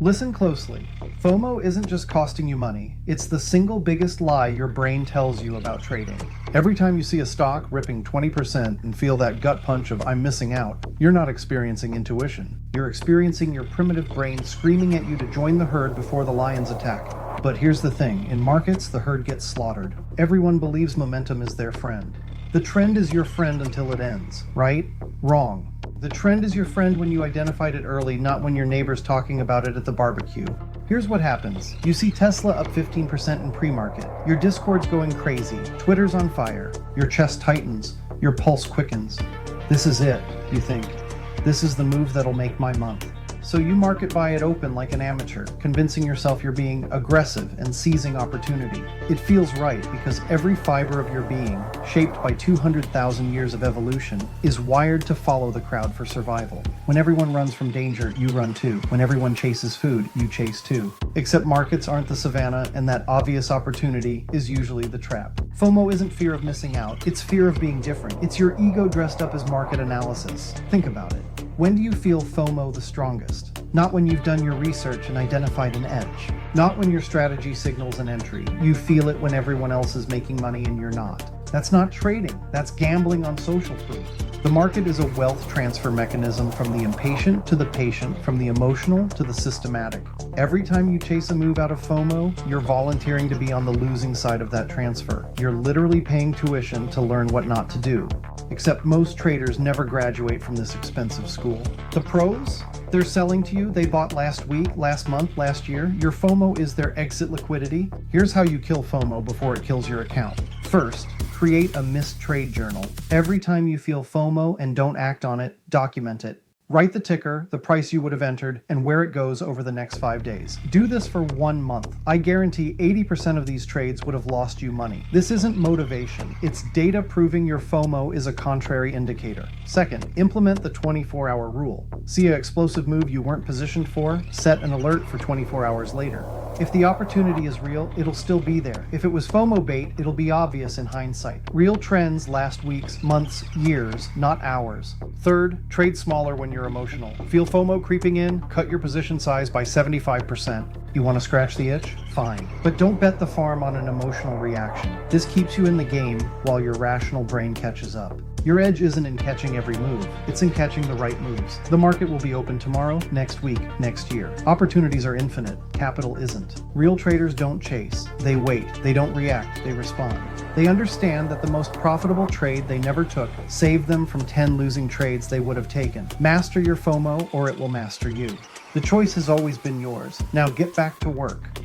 Listen closely. FOMO isn't just costing you money, it's the single biggest lie your brain tells you about trading. Every time you see a stock ripping 20% and feel that gut punch of "I'm missing out," you're not experiencing intuition. You're experiencing your primitive brain screaming at you to join the herd before the lions attack. But here's the thing, in markets, the herd gets slaughtered. Everyone believes momentum is their friend. The trend is your friend until it ends, right? Wrong. The trend is your friend when you identified it early, not when your neighbor's talking about it at the barbecue. Here's what happens. You see Tesla up 15% in pre-market. Your Discord's going crazy. Twitter's on fire. Your chest tightens. Your pulse quickens. This is it, you think. This is the move that'll make my month. So you market buy it open like an amateur, convincing yourself you're being aggressive and seizing opportunity. It feels right because every fiber of your being, shaped by 200,000 years of evolution, is wired to follow the crowd for survival. When everyone runs from danger, you run too. When everyone chases food, you chase too. Except markets aren't the savannah, and that obvious opportunity is usually the trap. FOMO isn't fear of missing out, it's fear of being different. It's your ego dressed up as market analysis. Think about it. When do you feel FOMO the strongest? Not when you've done your research and identified an edge. Not when your strategy signals an entry. You feel it when everyone else is making money and you're not. That's not trading. That's gambling on social proof. The market is a wealth transfer mechanism from the impatient to the patient, from the emotional to the systematic. Every time you chase a move out of FOMO, you're volunteering to be on the losing side of that transfer. You're literally paying tuition to learn what not to do. Except most traders never graduate from this expensive school. The pros? They're selling to you. They bought last week, last month, last year. Your FOMO is their exit liquidity. Here's how you kill FOMO before it kills your account. First, create a missed trade journal. Every time you feel FOMO and don't act on it, document it. Write the ticker, the price you would have entered, and where it goes over the next 5 days. Do this for 1 month. I guarantee 80% of these trades would have lost you money. This isn't motivation. It's data proving your FOMO is a contrary indicator. Second, implement the 24-hour rule. See an explosive move you weren't positioned for? Set an alert for 24 hours later. If the opportunity is real, it'll still be there. If it was FOMO bait, it'll be obvious in hindsight. Real trends last weeks, months, years, not hours. Third, trade smaller when you're emotional. Feel FOMO creeping in? Cut your position size by 75%. You want to scratch the itch? Fine. But don't bet the farm on an emotional reaction. This keeps you in the game while your rational brain catches up. Your edge isn't in catching every move, it's in catching the right moves. The market will be open tomorrow, next week, next year. Opportunities are infinite, capital isn't. Real traders don't chase, they wait, they don't react, they respond. They understand that the most profitable trade they never took saved them from 10 losing trades they would have taken. Master your FOMO or it will master you. The choice has always been yours. Now get back to work.